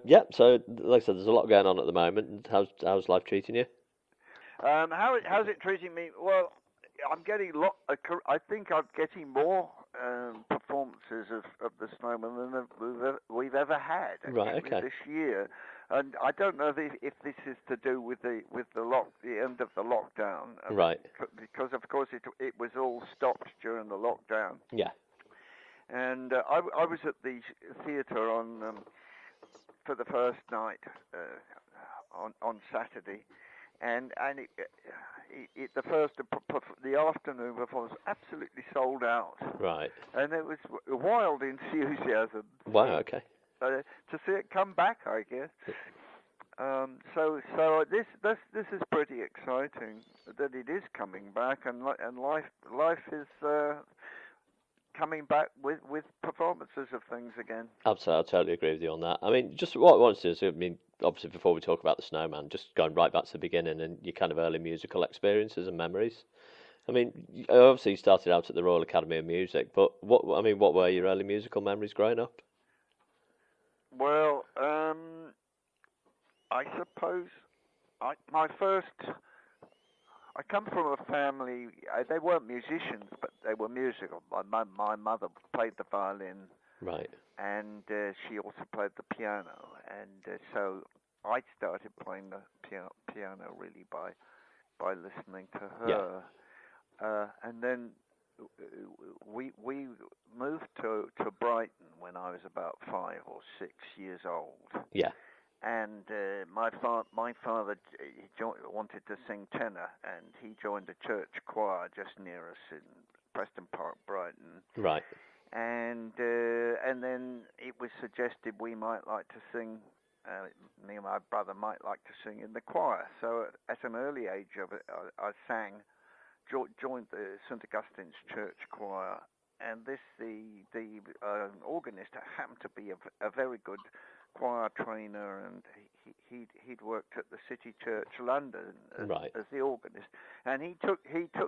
Yeah, so like I said, there's a lot going on at the moment. And how's life treating you? How's it treating me? Well, I'm getting I think I'm getting more performances of the Snowman than we've ever had Right, actually okay. this year, and I don't know if this is to do with the end of the lockdown, Right. because of course it was all stopped during the lockdown, Yeah. and I was at the theatre for the first night on Saturday. And the the afternoon performance absolutely sold out, Right. and it was wild enthusiasm Wow, okay. to see it come back, I guess. So this is pretty exciting that it is coming back, and life is coming back with performances of things again. Absolutely, I totally agree with you on that. I mean, just what I want to do is, I mean, obviously before we talk about the Snowman, just going right back to the beginning and your kind of early musical experiences and memories. I mean, obviously you started out at the Royal Academy of Music, but what were your early musical memories growing up? Well, I suppose my first. I come from a family. They weren't musicians, but they were musical. My mother played the violin, Right. and she also played the piano. And so I started playing the piano really by listening to Yeah. her. And then we moved to Brighton when I was about 5 or 6 years old. Yeah. And my father wanted to sing tenor, and he joined a church choir just near us in Preston Park, Brighton. Right. And then it was suggested we might like to sing. Me and my brother might like to sing in the choir. So at an early age I sang, joined the St Augustine's Church choir, and the organist happened to be a very good choir trainer, and he'd worked at the City Church London as the organist, and he took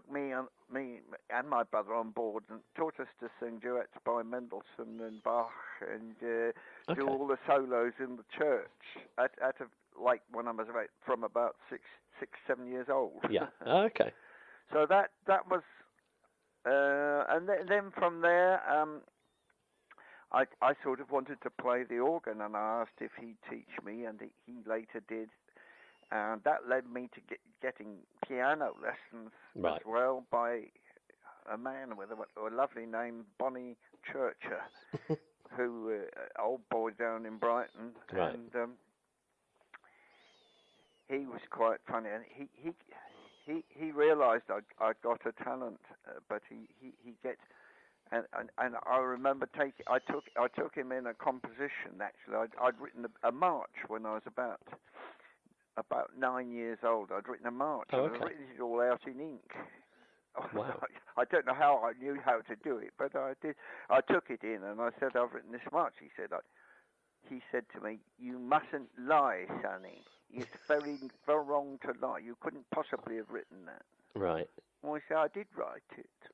me and my brother on board and taught us to sing duets by Mendelssohn and Bach, and do all the solos in the church like when I was about 7 years old. Yeah. Okay. So that was, and then from there. I sort of wanted to play the organ, and I asked if he'd teach me, and he later did. And that led me to getting piano lessons as well by a man with a lovely name, Bonnie Churcher, who old boy down in Brighton, and he was quite funny, and he realised I got a talent, but he gets. And I remember I took him in a composition. Actually, I'd written a march when I was about 9 years old. I'd written a march, and I'd written it all out in ink. Wow. I don't know how I knew how to do it, but I did. I took it in, and I said, "I've written this march." He said to me, "You mustn't lie, Sonny. It's very, very wrong to lie. You couldn't possibly have written that." Right. Well, I said, "I did write it."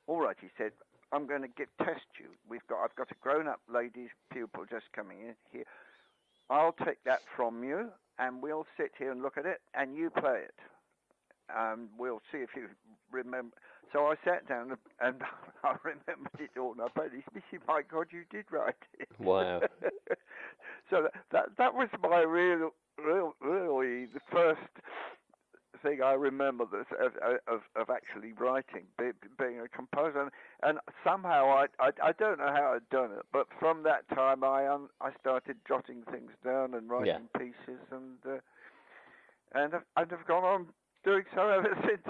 "All right," he said, "I'm going to test you. I've got a grown-up lady's pupil just coming in here. I'll take that from you, and we'll sit here and look at it, and you play it. We'll see if you remember." So I sat down, and I remembered it all, and I played it. My God, you did write it. Wow. So that was my really the first thing I remember of actually writing, being a composer, and somehow I don't know how I'd done it, but from that time I started jotting things down and writing pieces, and I've gone on doing so ever since.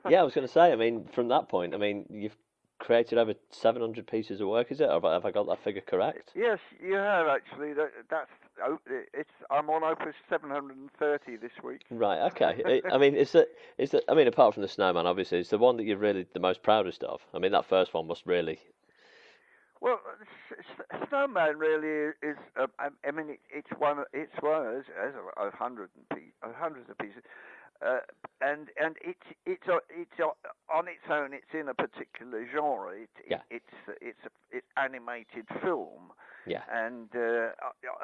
Yeah, I was going to say. I mean, from that point, I mean, you've created over 700 pieces of work. Is it? Have I got that figure correct? Yes, you have actually. I'm on Opus 730 this week. Right. Okay. I mean, is it? I mean, apart from the Snowman, obviously, it's the one that you're really the most proudest of. I mean, that first one must really. Well, Snowman really is. I mean, it's one as hundreds of pieces, and it's on its own. It's in a particular genre. It's animated film, Yeah. And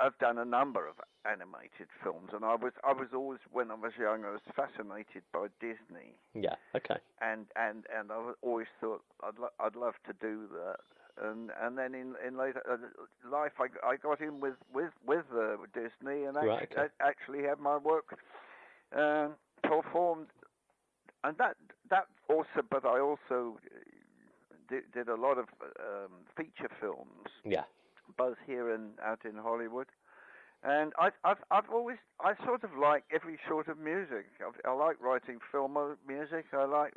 I've done a number of animated films, and I was always, when I was young, I was fascinated by Disney, Yeah. Okay. and always thought I'd love to do that. And then in later life, I got in with Disney, and Right. Okay. actually had my work performed, and that also. But I also did a lot of feature films, Yeah. both here and out in Hollywood. And I've always, I sort of like every sort of music. I like writing film music. I like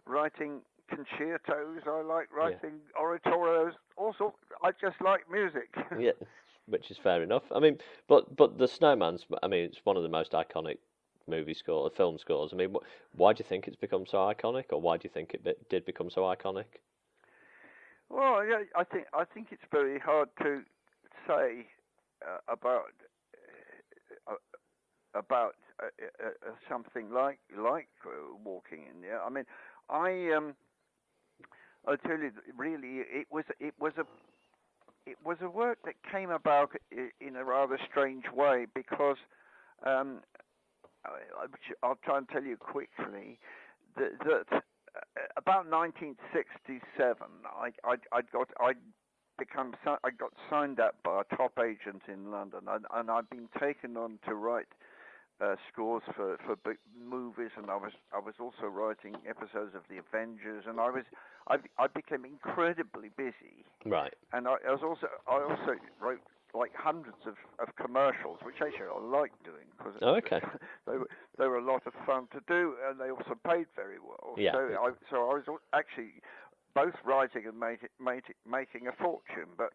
writing concertos. I like writing oratorios. Also, I just like music. Yeah. Which is fair enough. I mean, but the Snowman's. I mean, it's one of the most iconic film scores. I mean, why do you think it's become so iconic, or why do you think it did become so iconic? Well, yeah, I think it's very hard to say about something like walking in there. I mean, I'll tell you, really, it was a work that came about in a rather strange way, because I'll try and tell you quickly that about 1967, I got signed up by a top agent in London, and I'd been taken on to write scores for big movies, and I was also writing episodes of the Avengers, and I became incredibly busy. Right. And I also wrote like hundreds of commercials, which actually I liked doing, because okay. they were a lot of fun to do, and they also paid very well. Yeah. So I was actually both writing and making a fortune. But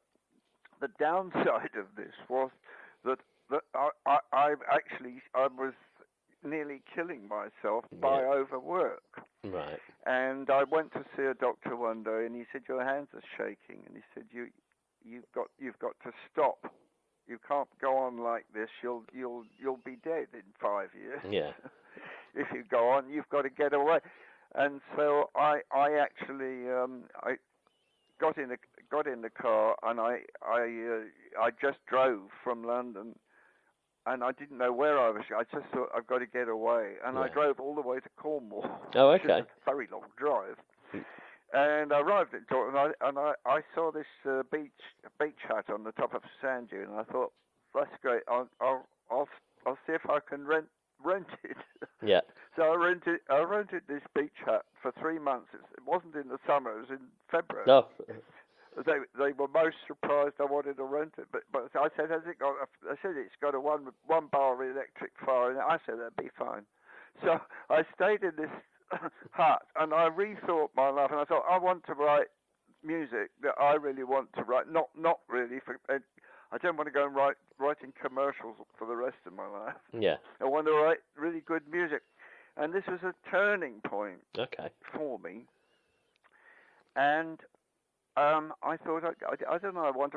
the downside of this was that I was nearly killing myself by overwork. Right. And I went to see a doctor one day, and he said, "Your hands are shaking," and he said, You've got to stop. You can't go on like this. You'll be dead in 5 years. Yeah. If you go on, you've got to get away." And so I actually I got in the car, and I just drove from London, and I didn't know where I was. I just thought, I've got to get away, and I drove all the way to Cornwall. Oh, Which okay. is a very long drive. And I arrived at Dortmund, and I saw this beach hut on the top of a sand dune, and I thought, that's great. I'll see if I can rent it. Yeah. So I rented this beach hut for 3 months. It wasn't in the summer; it was in February. No. They were most surprised I wanted to rent it, but I said, "Has it got?" I said, "It's got a one bar electric fire," and I said, "That'd be fine." So I stayed in this hut, and I rethought my life, and I thought, I want to write music that I really want to write, not really for. I don't want to go and writing commercials for the rest of my life. Yeah. I want to write really good music, and this was a turning point for me. And I thought, I don't know, I want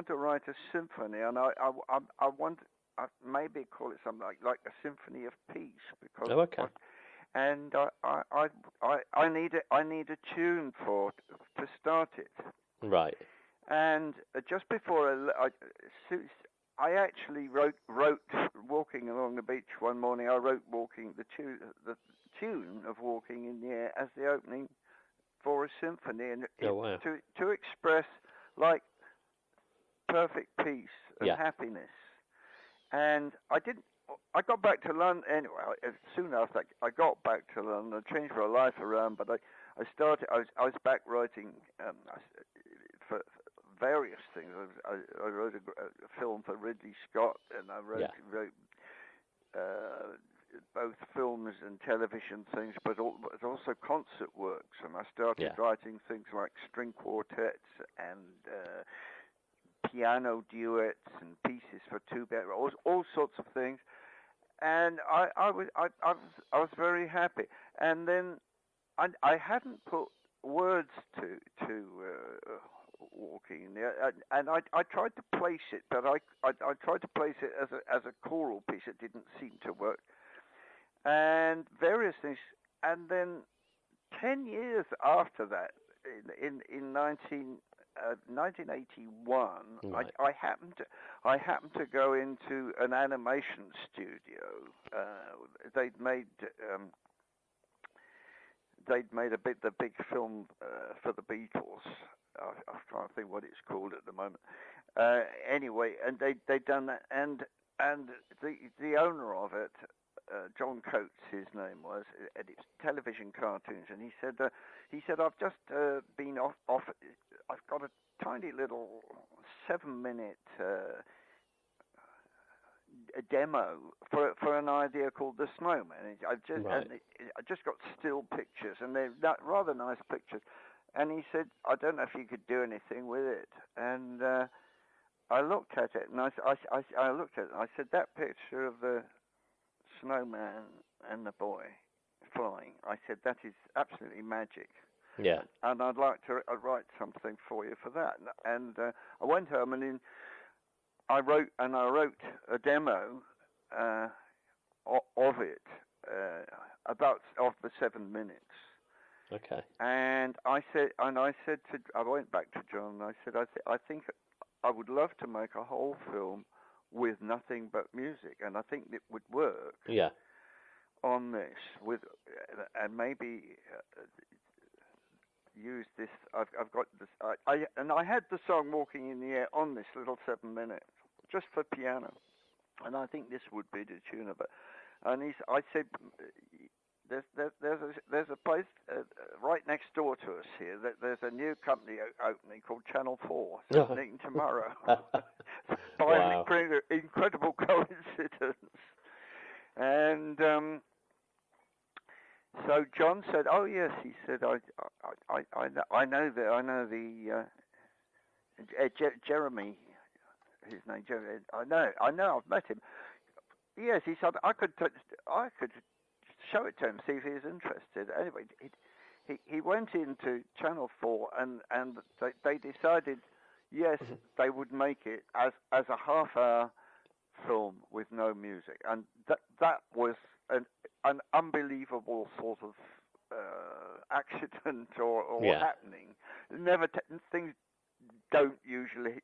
to write a symphony, and I want maybe call it something like a symphony of peace, because and I need a tune to start it. Right. And just before I actually wrote walking along the beach one morning. I wrote the tune of Walking in the Air as the opening for a symphony, and to express like perfect peace and happiness. And I got back to London anyway. Soon after I got back to London, I changed my life around. But I was back writing for various things. I wrote a film for Ridley Scott, and I wrote both films and television things, but also concert works. And I started writing things like string quartets and piano duets and pieces for tuba, all sorts of things. And I was very happy. And then I hadn't put words to Walking in There, and I tried to place it, but I tried to place it as a choral piece. It didn't seem to work, and various things. And then 10 years after that, in 19 1981, Right. I happened to go into an animation studio. They'd made the big film for the Beatles. I can't think what it's called at the moment. Anyway, and they'd done that, and the owner of it, John Coates, his name was, and it's television cartoons, and he said I've just been off. I've got a tiny little 7-minute a demo for an idea called the Snowman. I just got still pictures, and they're rather nice pictures. And he said, I don't know if you could do anything with it. And I looked at it, and I looked at it, and I said, that picture of the snowman and the boy flying, I said, that is absolutely magic. Yeah. And I'd like to write something for you for that. And I went home, and I wrote a demo of it of the 7 minutes. Okay. And I went back to John, and I said, I think I would love to make a whole film with nothing but music, and I think it would work. Yeah. On this and maybe use this. I've got this. I had the song "Walking in the Air" on this little 7 minutes, just for piano, and I think this would be the tune of it. And I said, there's a place right next door to us here. There's a new company opening called Channel 4, opening tomorrow. By an incredible coincidence. And so John said, "Oh yes," he said, "I know the Jeremy, his name Jeremy. I know, I've met him. Yes," he said, I could show it to him, see if he was interested. Anyway, he went into Channel 4, and they decided, yes, they would make it as a half-hour film with no music, and that was an unbelievable sort of accident or happening. Things don't usually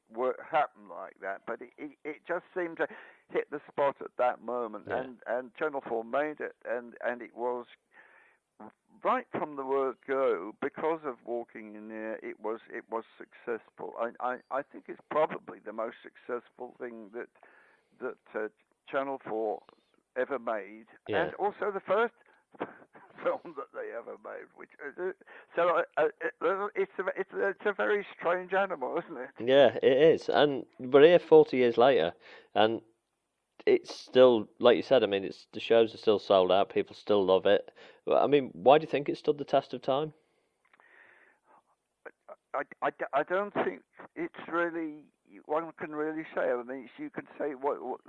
happen like that, but it just seemed to hit the spot at that moment, and Channel 4 made it, and it was right from the word go, because of Walking in There, it was successful. I think it's probably the most successful thing that Channel 4 ever made, and also the first film that they ever made. It's a very strange animal, isn't it? Yeah, it is. And we're here 40 years later, and it's still, like you said, I mean, the shows are still sold out. People still love it. I mean, why do you think it stood the test of time? I don't think it's really, one can really say. I mean, you can say what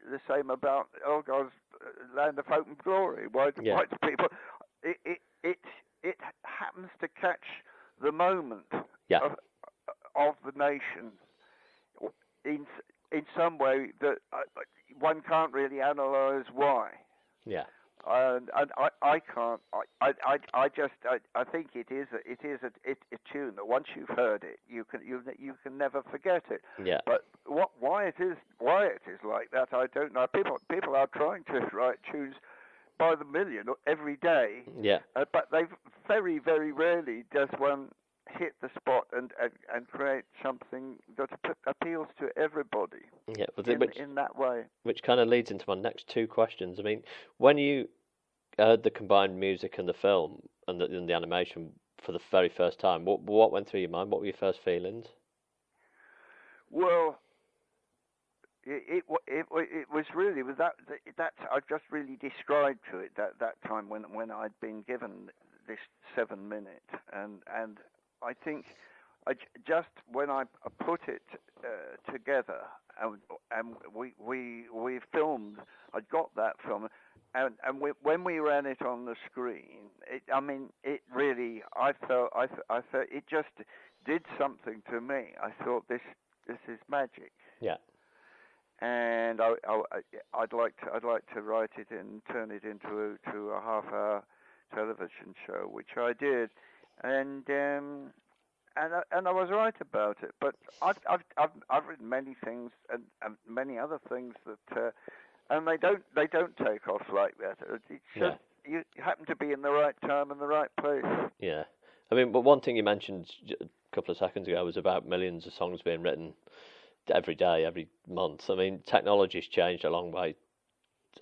the same about Elgar's Land of Hope and Glory. Why do people? It happens to catch the moment of the nation in some way that one can't really analyze why. Yeah. And I can't. I think it is a tune that once you've heard it, you can never forget it. Yeah. But why it is like that, I don't know. People are trying to write tunes by the million every day. Yeah. But they very, very rarely does one hit the spot and create something that appeals to everybody. Yeah, but in that way. Which kind of leads into my next two questions. I mean, when you heard the combined music and the film and the animation for the very first time, what went through your mind? What were your first feelings? Well, it was really with that I just really described to it that time when I'd been given this 7 minute, and I think just when I put it together and we filmed, I got that film, and when we ran it on the screen, it really, I felt it just did something to me. I thought this is magic. Yeah. And I'd like to write it and turn it into a half-hour television show, which I did, and and I was right about it. But I've written many things and many other things that and they don't take off like that. It's Yeah. just you happen to be in the right time and the right place. Yeah. I mean, but one thing you mentioned a couple of seconds ago was about millions of songs being written every day, every month. I mean, technology's changed a long way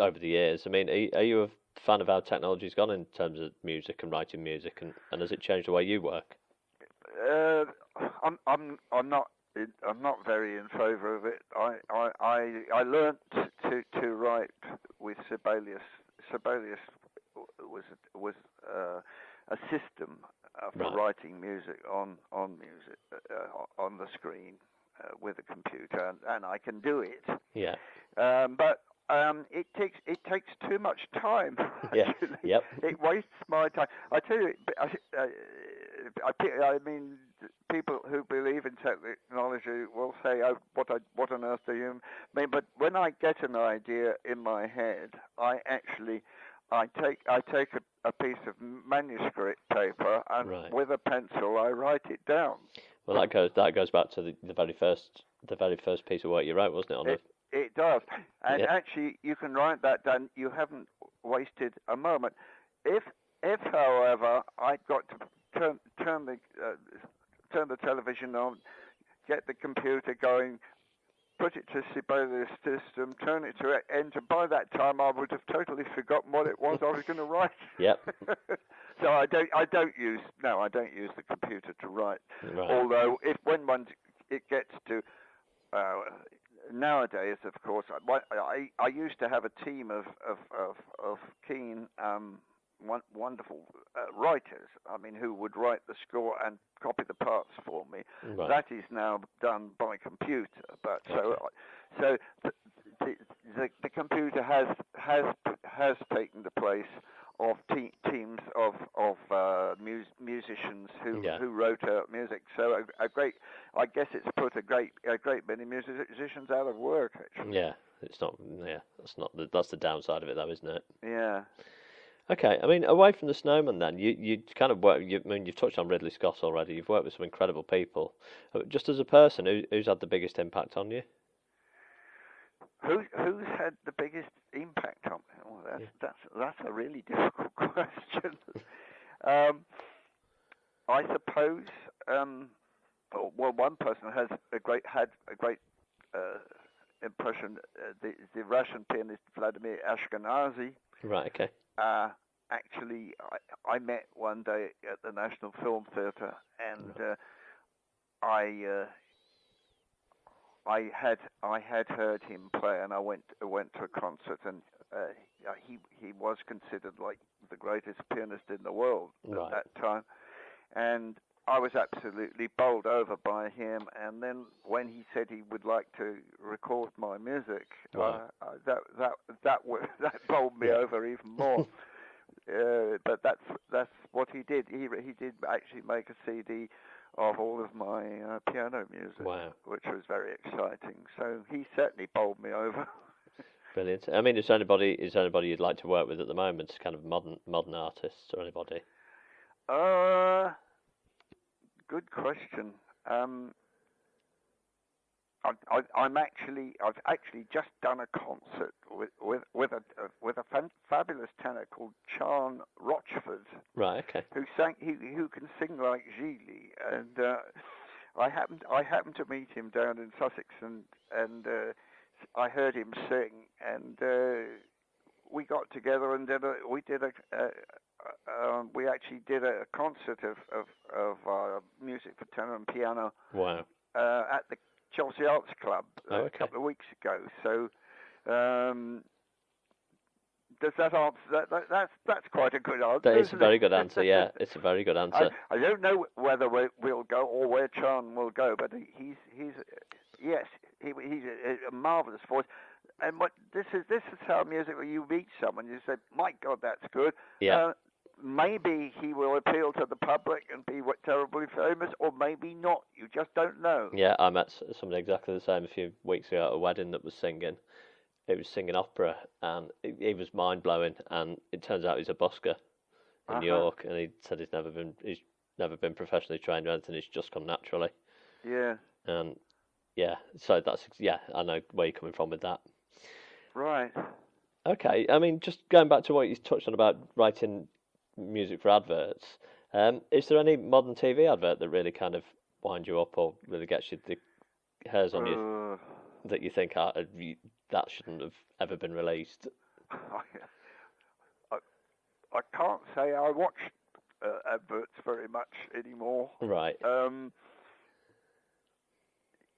over the years. I mean, are you a fan of how technology's gone in terms of music and writing music, and has it changed the way you work? Uh, I'm not I'm not very in favour of it. I learnt to write with Sibelius. Sibelius was a system for Right. writing music on music on the screen with a computer, and I can do it. Yeah. But it takes too much time. Yeah. Actually, Yep. it wastes my time. I tell you, I mean, people who believe in technology will say, "Oh, what on earth do you mean?" But when I get an idea in my head, I take a piece of manuscript paper and Right. with a pencil I write it down. Well, that goes back to the very first piece of work you wrote, wasn't it? It does, and Yeah. actually, you can write that down. You haven't wasted a moment. If, however, I got to turn the television on, get the computer going, put it to Sibelius system, turn it to enter. By that time, I would have totally forgotten what it was I was going to write. Yep. So I don't use the computer to write. Right. Although when it gets to nowadays, of course, I used to have a team of keen, wonderful writers. I mean, who would write the score and copy the parts for me. Right. That is now done by computer. But Okay. so the computer has taken the place of teams of musicians who wrote music. So I guess it's put a great many musicians out of work, actually. Yeah. It's not. Yeah. That's the downside of it, though, isn't it? Yeah. Okay. I mean, away from the Snowman, then you kind of work. I mean, you've touched on Ridley Scott already. You've worked with some incredible people. Just as a person, who's had the biggest impact on you? Who's had the biggest impact on me? Oh, that's a really difficult question. I suppose. Well, one person had a great impression. The Russian pianist Vladimir Ashkenazy. Right. Okay. Actually, I met one day at the National Film Theatre, and I had heard him play, and I went to a concert, and he was considered like the greatest pianist in the world at that time, and I was absolutely bowled over by him. And then when he said he would like to record my music, that bowled me over even more. But that's what he did. He did actually make a CD of all of my piano music, which was very exciting. So he certainly bowled me over. Brilliant. I mean, is there anybody you'd like to work with at the moment? Kind of modern artists or anybody? Good question. I've actually just done a concert with a fabulous tenor called Chan Rochford. Right. Okay. Who can sing like Gigli, and I happened to meet him down in Sussex, and I heard him sing, and we got together and we actually did a concert of music for tenor and piano. Wow. At the Chelsea Arts Club a couple of weeks ago. So does that answer? That's quite a good answer. That is a very good answer. Yeah, it's a very good answer. I don't know whether we'll go or where Chan will go, but he's a marvelous voice. And this is how music, when you meet someone, you say, "My God, that's good." Yeah. Maybe he will appeal to the public and be terribly famous, or maybe not. You just don't know. Yeah, I met somebody exactly the same a few weeks ago at a wedding that was singing. It was singing opera, and he was mind blowing. And it turns out he's a busker in New York, and he said he's never been professionally trained or anything. It's just come naturally. Yeah. And yeah, so I know where you're coming from with that. Right. Okay, I mean, just going back to what you touched on about writing music for adverts, is there any modern TV advert that really kind of winds you up or really gets you the hairs on you Uh, that you think that shouldn't have ever been released? I, I can't say I watch adverts very much anymore. Right.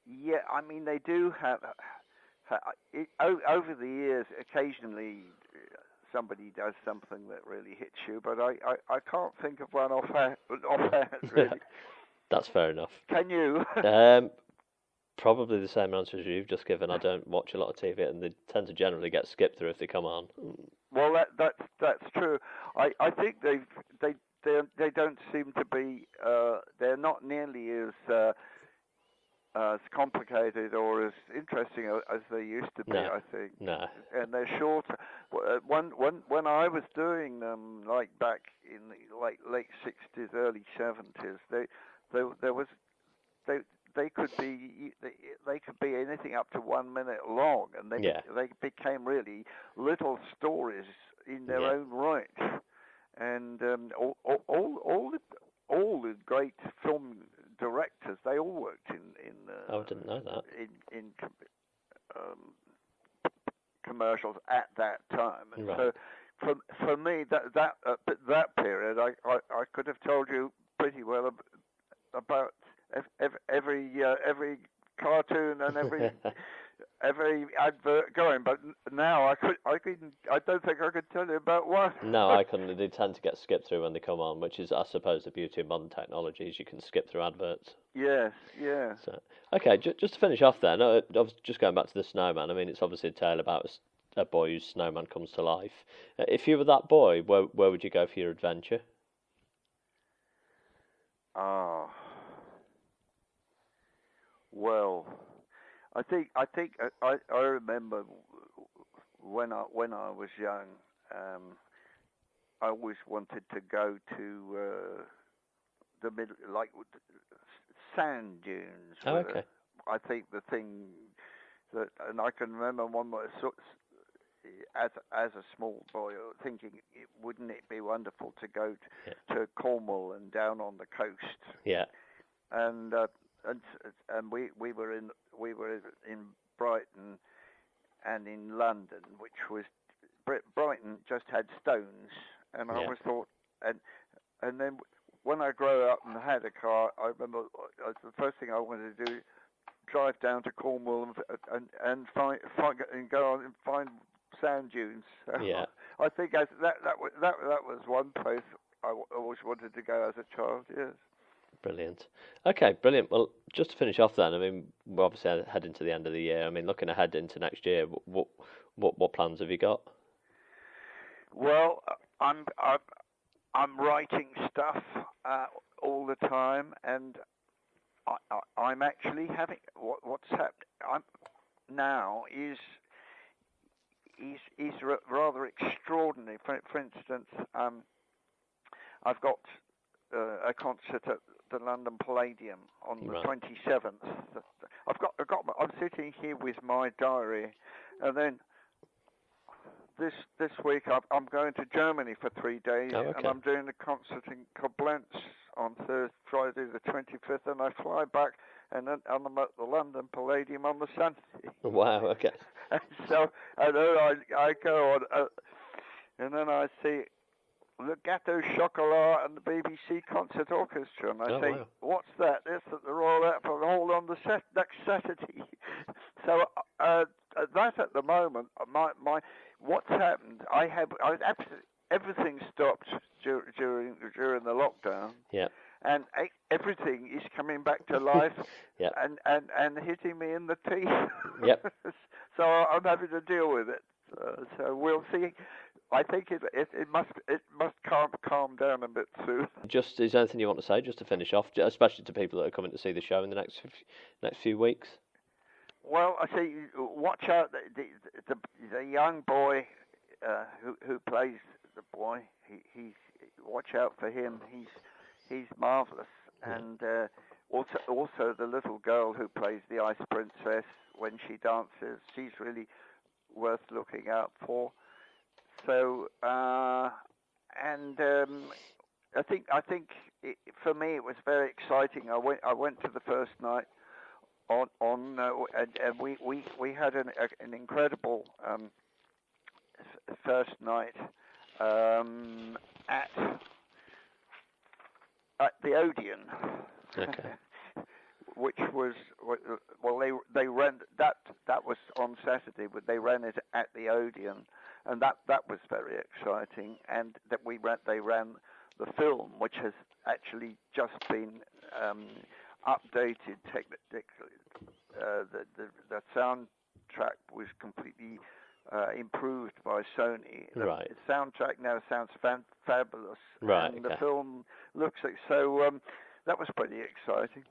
Yeah, I mean they do have. Over the years, occasionally somebody does something that really hits you, but I can't think of one offhand really. That's fair enough. Can you? Probably the same answer as you've just given. I don't watch a lot of TV, and they tend to generally get skipped through if they come on. Well, that's true. I think they don't seem to be. They're not nearly as complicated or as interesting as they used to be. No. I think. No. And they're shorter. When I was doing them, like back in the late 60s, early 70s, they could be anything up to 1 minute long, and they became really little stories in their own right. And all the great film directors, they all worked in I didn't know that. in commercials at that time. And right. So for me, that period, I could have told you pretty well about every cartoon and every advert going, but now I don't think I could tell you about one. No, I couldn't. They tend to get skipped through when they come on, which is, I suppose, the beauty of modern technology is you can skip through adverts. Yes, yeah. So, okay, just to finish off then, I was just going back to the Snowman. I mean, it's obviously a tale about a boy whose snowman comes to life. If you were that boy, where would you go for your adventure? Ah. Well, I think I remember when I was young, I always wanted to go to the middle, like sand dunes. Oh, okay. I think the thing that, and I can remember one was as a small boy thinking, wouldn't it be wonderful to go to Cornwall and down on the coast? Yeah. And we were in Brighton and in London, which was Brighton just had stones, and I always thought, and then when I grew up and had a car, I remember the first thing I wanted to do, drive down to Cornwall and go on and find sand dunes. So yeah. I think that was one place I always wanted to go as a child. Yes. Brilliant. Okay, brilliant. Well, just to finish off then, I mean, we're obviously heading to the end of the year. I mean, looking ahead into next year, what plans have you got? Well, I'm writing stuff all the time, and I'm actually having what's happening now is rather extraordinary. For instance, I've got a concert at the London Palladium on the 27th. I'm sitting here with my diary, and then this week I'm going to Germany for 3 days, and I'm doing a concert in Koblenz on Friday the 25th, and I fly back, and then I'm at the London Palladium on the Sunday. Wow. Okay. And so and then I go on, and then I see the Gâteau Chocolat and the BBC Concert Orchestra, and I say, wow. What's that? It's at the Royal Albert Hall on the next Saturday. So that at the moment, my what's happened? Everything stopped during the lockdown. Yeah. And everything is coming back to life. Yep. and hitting me in the teeth. Yep. So I'm having to deal with it. So we'll see. I think it must calm down a bit soon. Just, is there anything you want to say just to finish off, especially to people that are coming to see the show in the next few weeks? Well, I say, watch out. The young boy who plays the boy. He's watch out for him. he's marvelous, and also the little girl who plays the Ice Princess when she dances, she's really worth looking out for. So I think for me it was very exciting. I went to the first night and we had an incredible first night at the Odeon. Okay. Which was they ran that was on Saturday, but they ran it at the Odeon, and that was very exciting. And that they ran the film, which has actually just been updated technically. The soundtrack was completely improved by Sony. Right. The soundtrack now sounds fabulous. Right. And Okay. the film looks like so. That was pretty exciting.